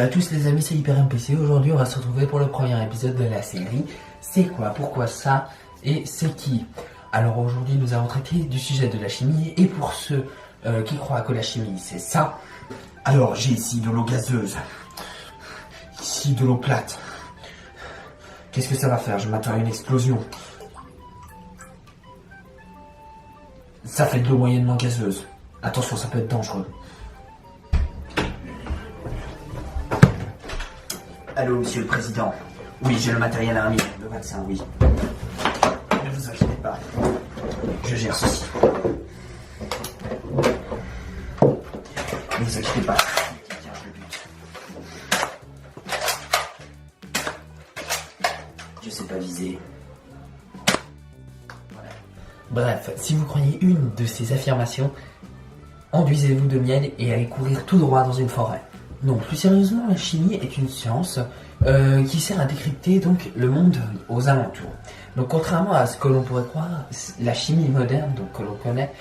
Salut à tous les amis, c'est Hyper MPC. Aujourd'hui on va se retrouver pour le premier épisode de la série C'est quoi, pourquoi ça et c'est qui. Alors aujourd'hui nous allons traiter du sujet de la chimie. Et pour ceux qui croient que la chimie c'est ça, alors j'ai ici de l'eau gazeuse, ici de l'eau plate. Qu'est-ce que ça va faire? Je m'attends à une explosion. Ça fait de l'eau moyennement gazeuse. Attention, ça peut être dangereux. Allô, monsieur le président. Oui, j'ai le matériel à un million. Le vaccin, oui. Ne vous inquiétez pas. Je gère ceci. Ne vous inquiétez pas. Je sais pas viser. Voilà. Bref, si vous croyez une de ces affirmations, enduisez-vous de miel et allez courir tout droit dans une forêt. Non, plus sérieusement, la chimie est une science qui sert à décrypter donc le monde aux alentours. Donc contrairement à ce que l'on pourrait croire, la chimie moderne donc, que l'on connaît,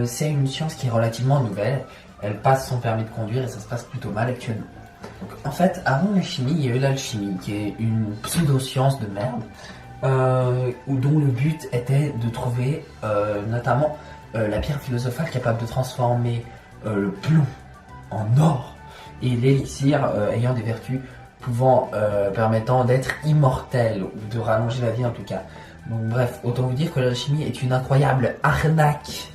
c'est une science qui est relativement nouvelle. Elle passe son permis de conduire et ça se passe plutôt mal actuellement. Donc, en fait, avant la chimie, il y a eu l'alchimie, qui est une pseudo-science de merde, dont le but était de trouver notamment la pierre philosophale capable de transformer le plomb en or, et l'élixir ayant des vertus pouvant permettant d'être immortel ou de rallonger la vie en tout cas. Donc bref, autant vous dire que la chimie est une incroyable arnaque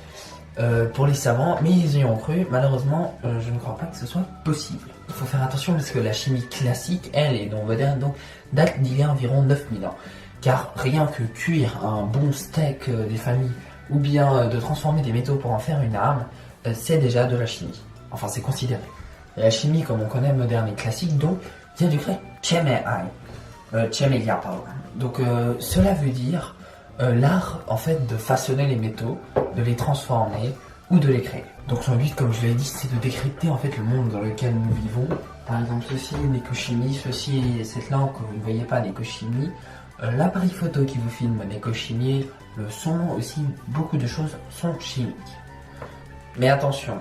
pour les savants, mais ils y ont cru. Malheureusement, je ne crois pas que ce soit possible. Il faut faire attention parce que la chimie classique, elle, et non moderne, donc date d'il y a environ 9000 ans. Car rien que cuire un bon steak des familles ou bien de transformer des métaux pour en faire une arme, c'est déjà de la chimie. Enfin, c'est considéré. La chimie, comme on connaît, moderne et classique, donc, vient du grec chemeia, pardon. Donc, cela veut dire l'art, en fait, de façonner les métaux, de les transformer ou de les créer. Donc, son but, comme je l'ai dit, c'est de décrypter, en fait, le monde dans lequel nous vivons. Par exemple, ceci n'est que chimie, ceci, cette lampe que vous ne voyez pas n'est que chimie. L'appareil photo qui vous filme n'est que chimie. Le son aussi, beaucoup de choses sont chimiques. Mais attention,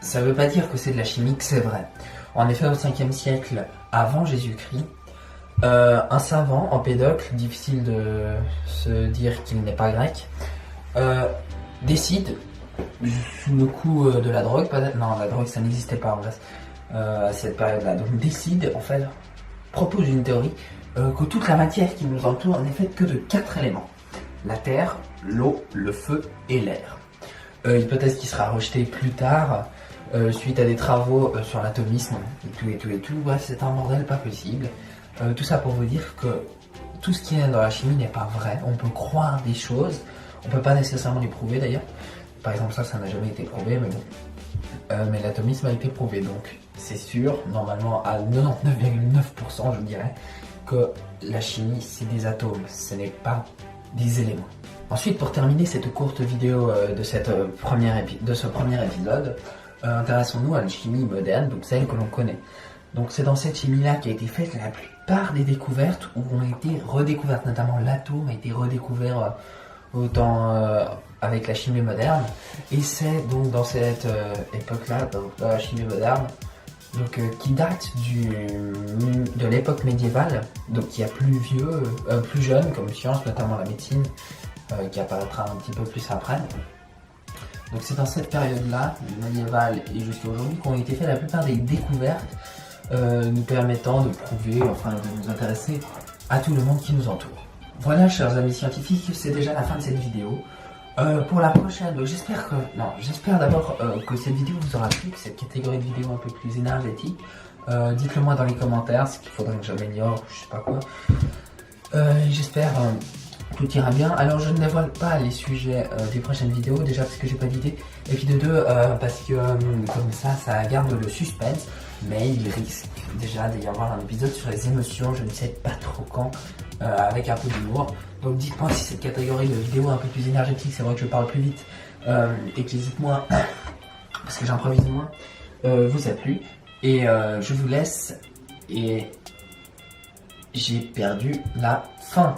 ça ne veut pas dire que c'est de la chimie, que c'est vrai. En effet, au 5e siècle avant Jésus-Christ, un savant, Empédocle, difficile de se dire qu'il n'est pas grec, décide, sous le coup de la drogue, non, la drogue ça n'existait pas en fait, à cette période-là, donc décide, en fait, propose une théorie que toute la matière qui nous entoure n'est faite que de 4 éléments: la terre, l'eau, le feu et l'air. Hypothèse qui sera rejetée plus tard, suite à des travaux sur l'atomisme et tout. Bref, c'est un bordel pas possible. Tout ça pour vous dire que tout ce qui est dans la chimie n'est pas vrai. On peut croire des choses, on peut pas nécessairement les prouver d'ailleurs. Par exemple, ça n'a jamais été prouvé, mais bon. Mais l'atomisme a été prouvé, donc c'est sûr, normalement à 99,9% je dirais, que la chimie c'est des atomes, ce n'est pas des éléments. Ensuite, pour terminer cette courte vidéo de ce premier épisode, intéressons-nous à la chimie moderne, donc celle que l'on connaît. Donc c'est dans cette chimie-là qu'a été faite la plupart des découvertes où ont été redécouvertes, notamment l'atome a été redécouvert autant avec la chimie moderne. Et c'est donc dans cette époque-là, dans la chimie moderne, donc, qui date de l'époque médiévale, donc qui est plus jeune comme science, notamment la médecine, qui apparaîtra un petit peu plus après. Donc c'est dans cette période-là, médiévale et jusqu'à aujourd'hui, qu'ont été faites la plupart des découvertes nous permettant de prouver, enfin de nous intéresser à tout le monde qui nous entoure. Voilà, chers amis scientifiques, c'est déjà la fin de cette vidéo. Pour la prochaine, j'espère d'abord que cette vidéo vous aura plu, que cette catégorie de vidéos un peu plus énergétique. Dites-le moi dans les commentaires, ce qu'il faudrait que j'améliore, je sais pas quoi. J'espère tout ira bien. Alors je ne dévoile pas les sujets des prochaines vidéos, déjà parce que j'ai pas d'idée, et puis de deux, parce que comme ça garde le suspense, mais il risque déjà d'y avoir un épisode sur les émotions, je ne sais pas trop quand, avec un peu d'humour. Donc dites-moi si cette catégorie de vidéos un peu plus énergétique, c'est vrai que je parle plus vite, et que j'hésite moins, parce que j'improvise moins, vous a plu, et je vous laisse, et j'ai perdu la fin.